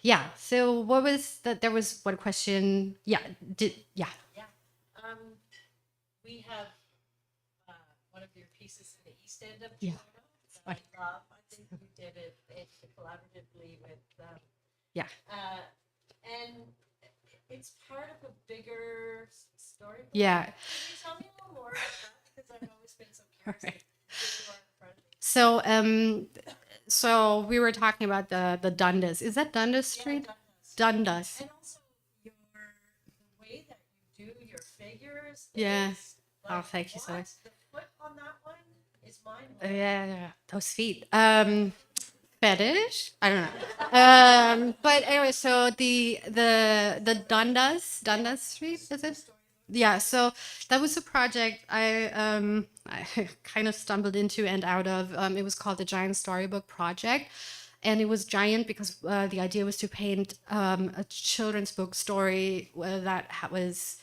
Yeah, so what was that? There was one question. Yeah, yeah. Yeah. Um, we have one of your pieces in the East End of Yeah. Toronto that I love. I think you did it collaboratively with, Yeah. and it's part of a bigger story. Yeah. Can you tell me a little more about that? Because I've always been so curious. Right. Here you are in front of me. So we were talking about the Dundas. Is that Dundas Street? Dundas. And also the way that you do your figures. Yeah. Is Oh, thank you so much. The foot on that one is Yeah, those feet. Fetish? I don't know. But anyway, so the Dundas Street, is it? Yeah, so that was a project I kind of stumbled into and out of. It was called the Giant Storybook Project, and it was giant because the idea was to paint a children's book story was,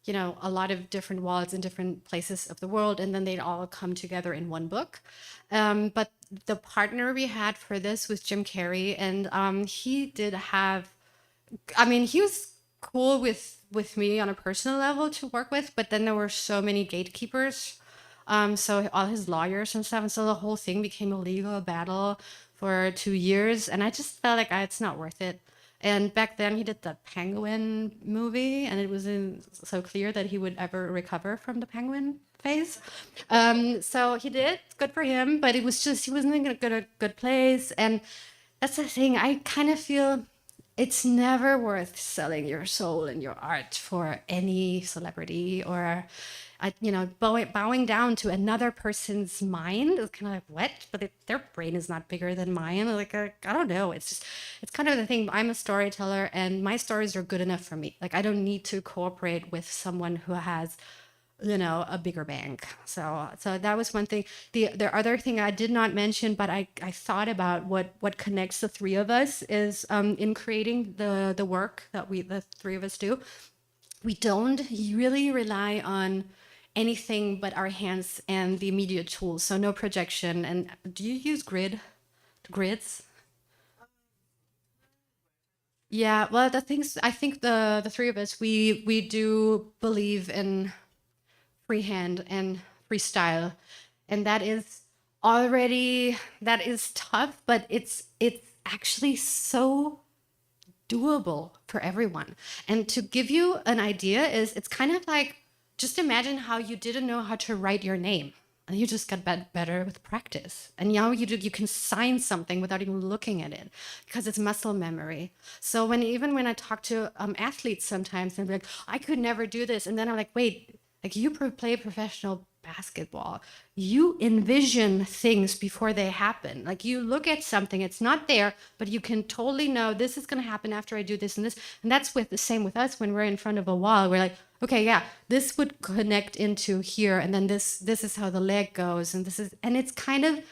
you know, a lot of different walls in different places of the world, and then they'd all come together in one book. But the partner we had for this was Jim Carrey, and he did have, I mean, he was cool with me on a personal level to work with, but then there were so many gatekeepers, so all his lawyers and stuff, and so the whole thing became a legal battle for 2 years, and I just felt like it's not worth it. And back then, he did the Penguin movie, and it wasn't so clear that he would ever recover from the Penguin phase. So he did, good for him, but it was just he wasn't in a good place, and that's the thing. I kind of feel it's never worth selling your soul and your art for any celebrity or you know, bowing down to another person's mind is kind of like what, but their brain is not bigger than mine. Like I don't know, it's just it's kind of the thing. I'm a storyteller and my stories are good enough for me. Like I don't need to cooperate with someone who has, you know, a bigger bank. So that was one thing. The other thing I did not mention, but I thought about what connects the three of us is in creating the work that the three of us do. We don't really rely on anything but our hands and the immediate tools. So no projection. And do you use grids? Yeah, well, the things I think the three of us we do believe in freehand and freestyle, and that is tough, but it's actually so doable for everyone. And to give you an idea is it's kind of like just imagine how you didn't know how to write your name and you just got better with practice, and now you can sign something without even looking at it because it's muscle memory. So even when I talk to athletes sometimes they're like I could never do this, and then I'm like wait, like you play professional basketball, you envision things before they happen. Like you look at something, it's not there, but you can totally know this is going to happen after I do this and this. And that's with the same with us when we're in front of a wall. We're like, okay, yeah, this would connect into here, and then this is how the leg goes, and this is, and it's kind of,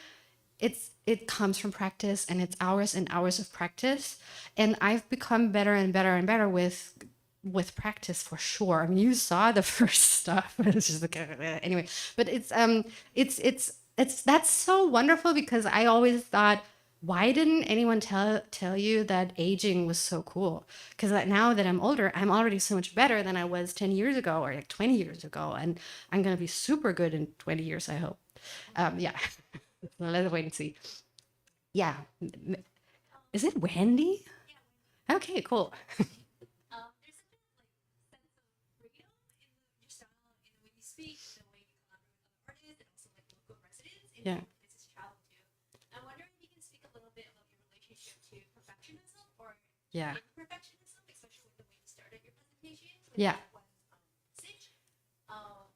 it comes from practice, and it's hours and hours of practice, and I've become better and better and better with practice for sure. I mean, you saw the first stuff. It's just like anyway, but it's that's so wonderful because I always thought, why didn't anyone tell you that aging was so cool? Because now that I'm older, I'm already so much better than I was 10 years ago or like 20 years ago, and I'm gonna be super good in 20 years, I hope. Yeah, let's wait and see. Yeah, is it Wendy? Okay, cool. There's a bit of like sense of freedom in your style and the way you speak, the way you collaborate with other artists, and also like local residents in Yeah. different places you travel to. I'm wondering if you can speak a little bit about your relationship to perfectionism or Yeah. imperfectionism, especially with the way you started your presentation with Yeah. one message. Um,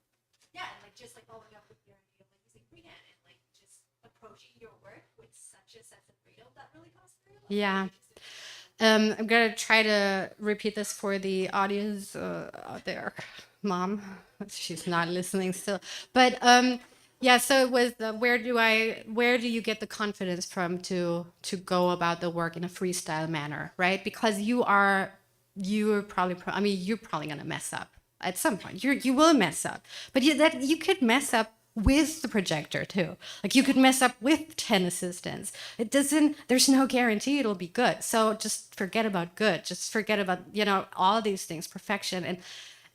yeah, and like just like following up with your idea of like using freehand and like just approaching your work with such a sense of freedom that really comes through. Yeah. I'm gonna try to repeat this for the audience out there, Mom. She's not listening still, but yeah. So it was where do you get the confidence from to go about the work in a freestyle manner, right? Because you're probably I mean you're probably gonna mess up at some point. You will mess up, but you could mess up with the projector too. Like you could mess up with 10 assistants. It doesn't, there's no guarantee it'll be good. So just forget about good. Just forget about, you know, all these things, perfection. And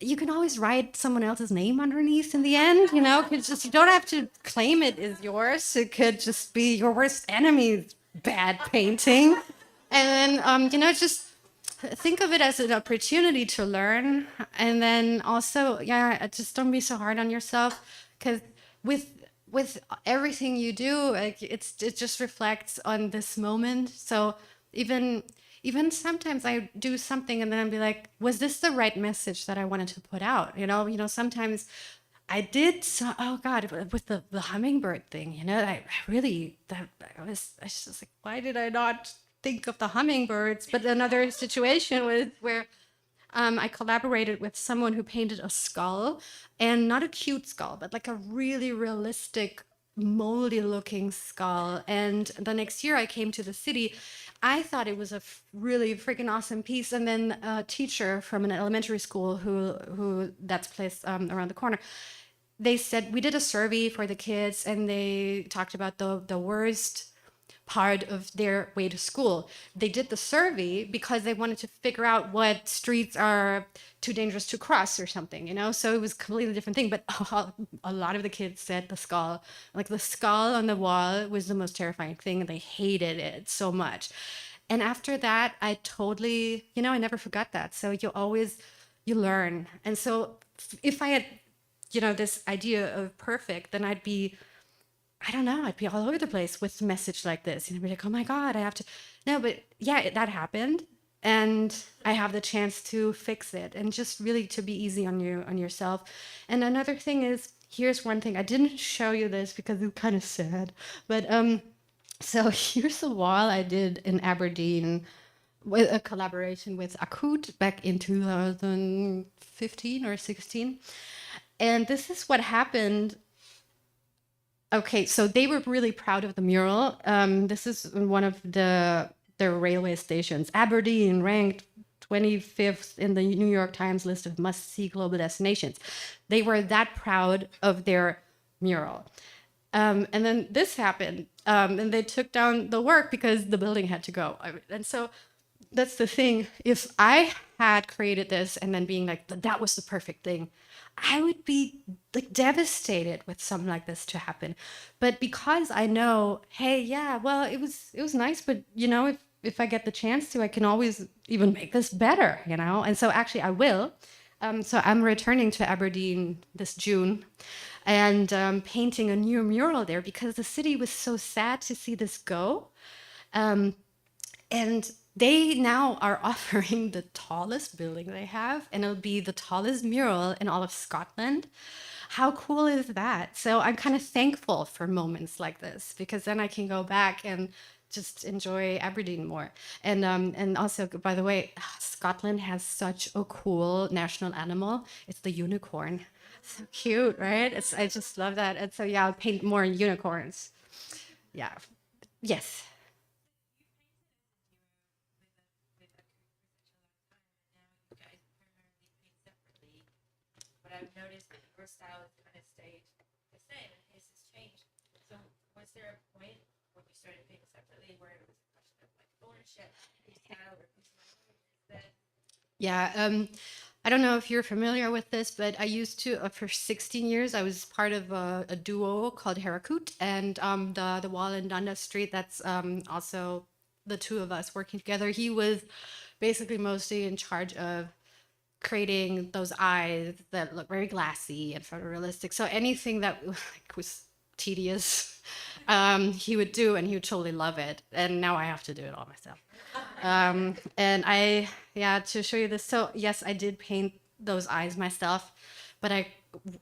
you can always write someone else's name underneath in the end, you know, it's just, you don't have to claim it is yours. It could just be your worst enemy's bad painting. And, you know, just think of it as an opportunity to learn, and then also yeah, just don't be so hard on yourself because with everything you do, like it just reflects on this moment. So even sometimes I do something and then I'd be like, was this the right message that I wanted to put out? You know, sometimes I did so, oh God, with the hummingbird thing, I really, I was just like, why did I not think of the hummingbirds? But another situation was where I collaborated with someone who painted a skull, and not a cute skull, but like a really realistic, moldy looking skull. And the next year I came to the city. I thought it was a really freaking awesome piece. And then a teacher from an elementary school who that's placed around the corner, they said we did a survey for the kids, and they talked about the worst part of their way to school. They did the survey because they wanted to figure out what streets are too dangerous to cross or something. So it was a completely different thing. But a lot of the kids said the skull on the wall was the most terrifying thing, and they hated it so much. And after that, I totally, I never forgot that. So you learn. And so if I had, this idea of perfect, then I don't know, I'd be all over the place with a message like this. Be like, oh my God, I have to. No, but yeah, that happened. And I have the chance to fix it, and just really to be easy on yourself. And another thing is, here's one thing. I didn't show you this because it's kind of sad. But so here's a wall I did in Aberdeen with a collaboration with Akut back in 2015 or 16. And this is what happened. Okay, so they were really proud of the mural. This is one of the railway stations. Aberdeen ranked 25th in the New York Times list of must-see global destinations. They were that proud of their mural. And then this happened, and they took down the work because the building had to go. And so that's the thing. If I had created this and then being like, that was the perfect thing, I would be like devastated with something like this to happen. But because I know, hey, yeah, well, it was nice, but if I get the chance to, I can always even make this better, And so actually I will. So I'm returning to Aberdeen this June, and painting a new mural there because the city was so sad to see this go. And they now are offering the tallest building they have, and it'll be the tallest mural in all of Scotland. How cool is that? So I'm kind of thankful for moments like this, because then I can go back and just enjoy Aberdeen more. And also, by the way, Scotland has such a cool national animal. It's the unicorn. So cute, right? I just love that. And so yeah, I'll paint more unicorns. Yeah. Yes. But I've noticed that your style has kind of stayed the same, and his has changed. So, was there a point when you started painting separately where it was a question of like ownership, your style, or who's my own? That Yeah, I don't know if you're familiar with this, but I used to, for 16 years, I was part of a duo called Hera, and the wall in Dundas Street, that's also the two of us working together. He was basically mostly in charge of creating those eyes that look very glassy and photorealistic. So anything that like, was tedious, he would do, and he would totally love it. And now I have to do it all myself. And yeah, to show you this. So yes, I did paint those eyes myself, but I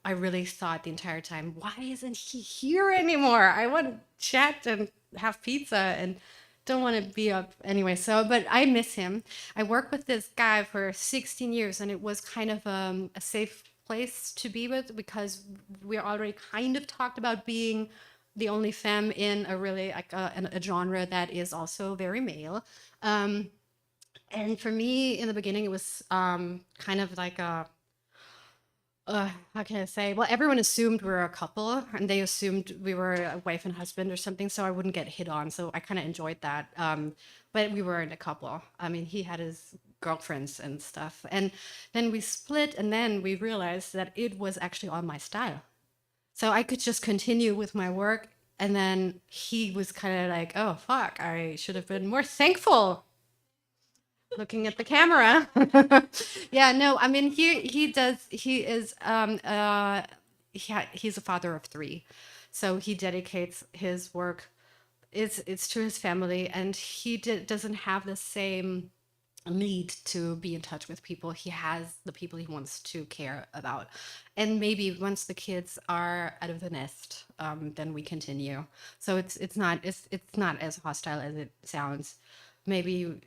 really thought the entire time, why isn't he here anymore? I want to chat and have pizza and don't want to be up anyway. So, but I miss him. I worked with this guy for 16 years, and it was kind of a safe place to be with, because we already kind of talked about being the only femme in a really like a genre that is also very male. And for me, in the beginning, it was kind of like how can I say? Well, everyone assumed we were a couple, and they assumed we were a wife and husband or something, so I wouldn't get hit on. So I kind of enjoyed that. But we weren't a couple. I mean, he had his girlfriends and stuff. And then we split, and then we realized that it was actually on my style. So I could just continue with my work. And then he was kind of like, oh, fuck, I should have been more thankful looking at the camera. Yeah, no, I mean he's a father of three. So he dedicates his work, it's to his family, and he doesn't have the same need to be in touch with people. He has the people he wants to care about. And maybe once the kids are out of the nest, then we continue. So it's not as hostile as it sounds. Maybe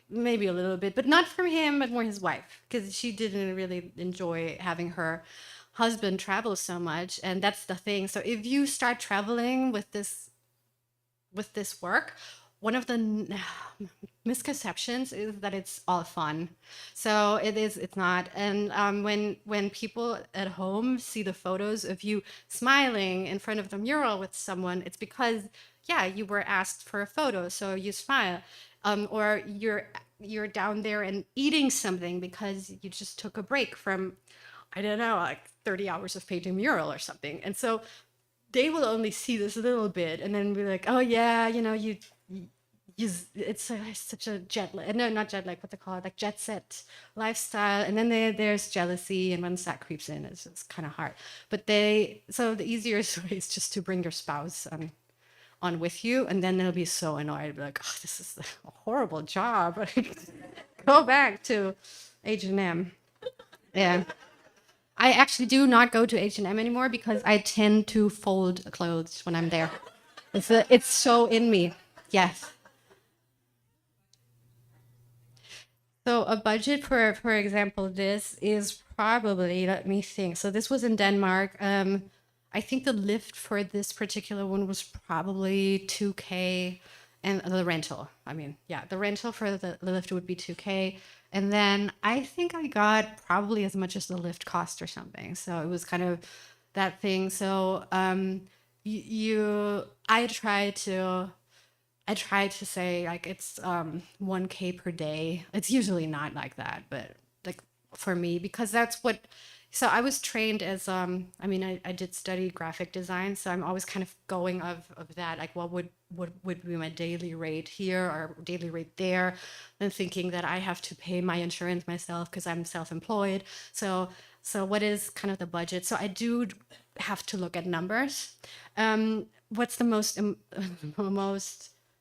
maybe a little bit, but not from him, but more his wife, because she didn't really enjoy having her husband travel so much. And that's the thing. So if you start traveling with this work, one of the misconceptions is that it's all fun. So it's not. And when people at home see the photos of you smiling in front of the mural with someone, it's because, yeah, you were asked for a photo, so you smile. Or you're down there and eating something because you just took a break from, I don't know, like 30 hours of painting mural or something. And so they will only see this little bit and then be like, oh yeah, it's such a jet lag, no, not jet lag, what they call it, like jet set lifestyle. And then there's jealousy, and once that creeps in, it's kind of hard. But so the easiest way is just to bring your spouse on with you, and then they'll be so annoyed, be like, oh, this is a horrible job. Go back to H&M. Yeah. I actually do not go to H&M anymore because I tend to fold clothes when I'm there. It's so in me. Yes. So a budget for example, this is probably, let me think. So this was in Denmark. I think the lift for this particular one was probably 2K, and the rental. I mean, yeah, the rental for the lift would be 2K. And then I think I got probably as much as the lift cost or something. So it was kind of that thing. So I try to say like it's 1K per day. It's usually not like that, but like for me, because that's what. So I was trained as I mean I did study graphic design, so I'm always kind of going of that, like what would be my daily rate here or daily rate there, and thinking that I have to pay my insurance myself because I'm self-employed. So what is kind of the budget? So I do have to look at numbers. What's the most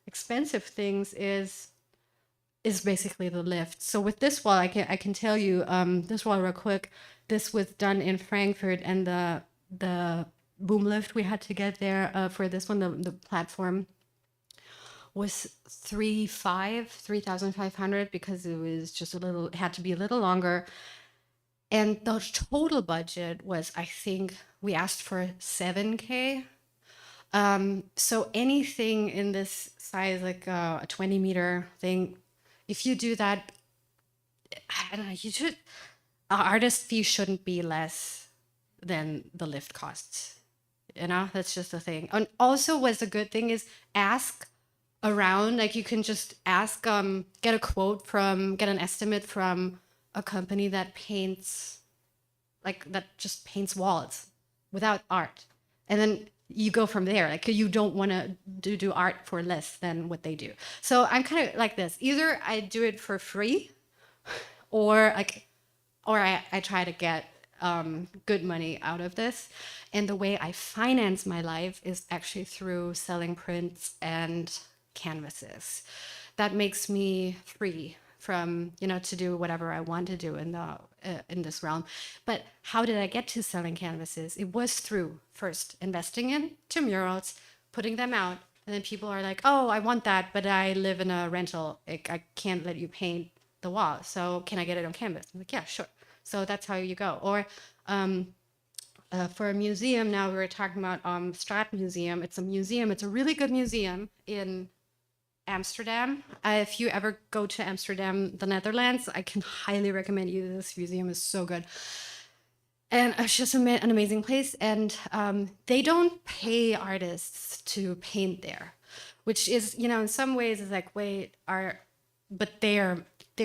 expensive things is basically the lift. So with this wall, I can tell you this wall real quick. This was done in Frankfurt, and the boom lift we had to get there for this one, the platform was 3,500 because it was just it had to be a little longer. And the total budget was, I think we asked for 7K. So anything in this size, like a 20-meter thing, if you do that, I don't know, artist fee shouldn't be less than the lift costs. That's just the thing. And also what's a good thing is ask around, like you can just ask, get an estimate from a company that just paints walls without art. And then you go from there. Like you don't want to do art for less than what they do. So I'm kind of like this. Either I do it for free, or I try to get good money out of this. And the way I finance my life is actually through selling prints and canvases. That makes me free from to do whatever I want to do in this realm. But how did I get to selling canvases? It was through first investing into murals, putting them out, and then people are like, "Oh, I want that, but I live in a rental. I can't let you paint the wall. So can I get it on canvas?" I'm like, "Yeah, sure." So that's how you go. Or for a museum, now we were talking about Straat Museum. It's a museum. It's a really good museum in Amsterdam. If you ever go to Amsterdam, the Netherlands, I can highly recommend you. This museum is so good. And it's just an amazing place. And they don't pay artists to paint there, which is, in some ways is like, but they're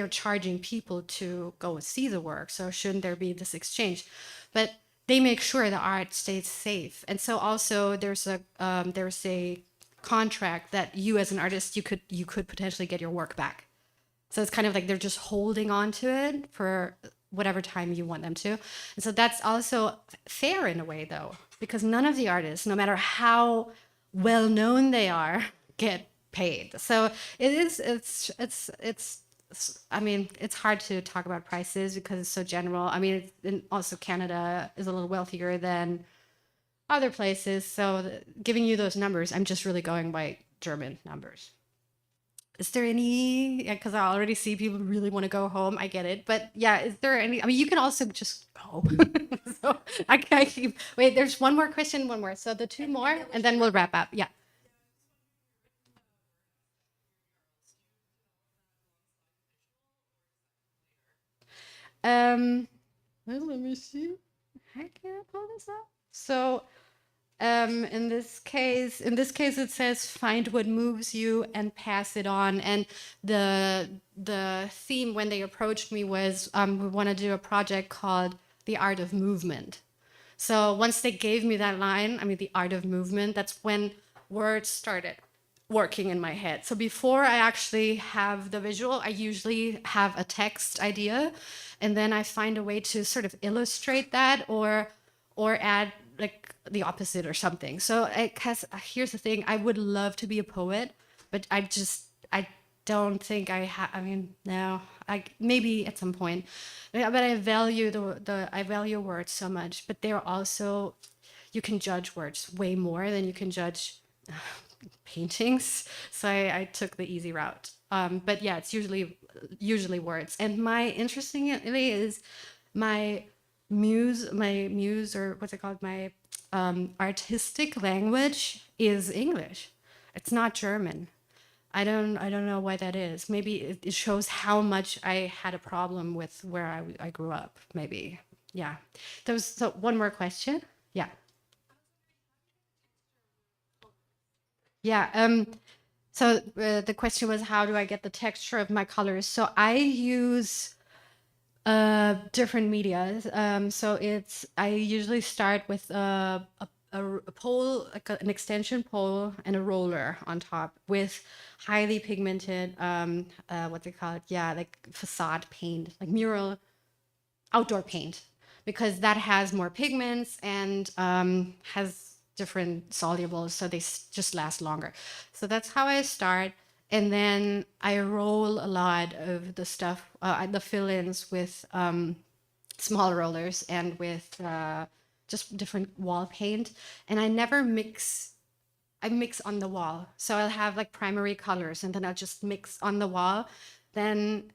charging people to go see the work. So shouldn't there be this exchange? But they make sure the art stays safe. And so also there's a contract that you as an artist, you could potentially get your work back. So it's kind of like they're just holding on to it for whatever time you want them to. And so that's also fair in a way, though, because none of the artists, no matter how well known they are, get paid. So it's I mean, it's hard to talk about prices because it's so general. I mean, and also Canada is a little wealthier than other places. So giving you those numbers, I'm just really going by German numbers. Is there any, because I already see people really want to go home. I get it. But yeah, is there any, I mean, you can also just go. So I keep, wait, there's one more question, one more. So the two more, and then we'll wrap up. Yeah. Well, let me see. How can I pull this up? So in this case it says find what moves you and pass it on. And the theme when they approached me was we want to do a project called the art of movement. So once they gave me that line, I mean, the art of movement, that's when words started working in my head. So before I actually have the visual, I usually have a text idea, and then I find a way to sort of illustrate that or add like the opposite or something. So because here's the thing, I would love to be a poet, but I don't think I have. I mean, no, I maybe at some point, but I value I value words so much. But they're also, you can judge words way more than you can judge paintings. So I took the easy route. But yeah, it's usually words. And my interestingly is my muse, or what's it called? My artistic language is English. It's not German. I don't know why that is. Maybe it shows how much I had a problem with where I grew up. Maybe, yeah. So one more question. Yeah. Yeah. So the question was, how do I get the texture of my colors? So I use different medias. So I usually start with a pole, like an extension pole, and a roller on top with highly pigmented, what they call it? Yeah, like facade paint, like mural outdoor paint, because that has more pigments and has different solubles, so they just last longer. So that's how I start. And then I roll a lot of the stuff, the fill-ins with small rollers and with just different wall paint. And I mix on the wall. So I'll have like primary colors and then I'll just mix on the wall. Then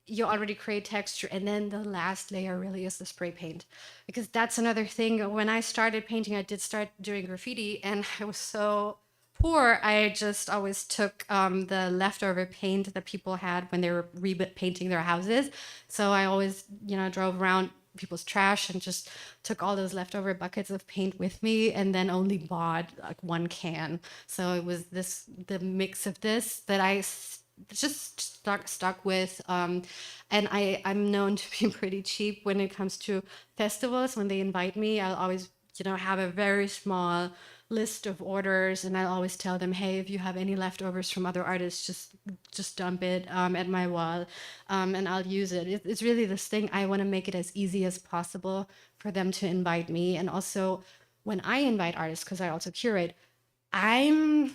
you already create texture, and then the last layer really is the spray paint, because that's another thing. When I started painting, I did start doing graffiti, and I was so poor. I just always took the leftover paint that people had when they were repainting their houses. So I always, drove around people's trash and just took all those leftover buckets of paint with me, and then only bought like one can. So it was the mix of this that I just stuck with, and I'm known to be pretty cheap when it comes to festivals. When they invite me, I'll always have a very small list of orders, and I'll always tell them, hey, if you have any leftovers from other artists, just dump it at my wall, and I'll use it. It's really this thing, I want to make it as easy as possible for them to invite me. And also when I invite artists, because I also curate, I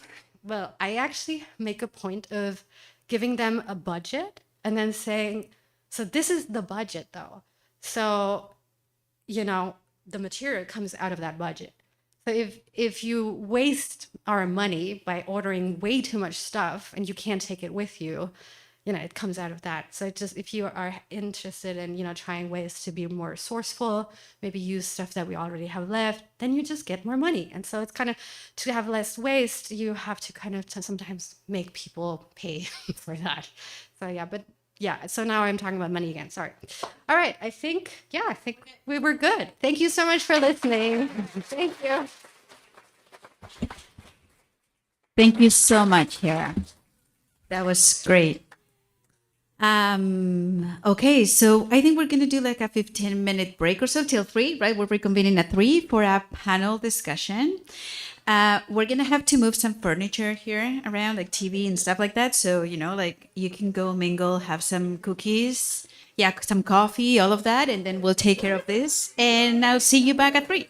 actually make a point of giving them a budget and then saying, so this is the budget though. So, the material comes out of that budget. So if you waste our money by ordering way too much stuff and you can't take it with you, it comes out of that. So if you are interested in, trying ways to be more resourceful, maybe use stuff that we already have left, then you just get more money. And so it's kind of, to have less waste, you have to kind of sometimes make people pay for that. So yeah, but yeah, so now I'm talking about money again. Sorry. All right, I think we were good. Thank you so much for listening. Thank you. Thank you so much, Hera. That was great. Okay, so I think we're going to do like a 15-minute break or so till 3, right? We're reconvening at 3 for a panel discussion. We're going to have to move some furniture here around, like TV and stuff like that. So, like you can go mingle, have some cookies, some coffee, all of that, and then we'll take care of this. And I'll see you back at 3.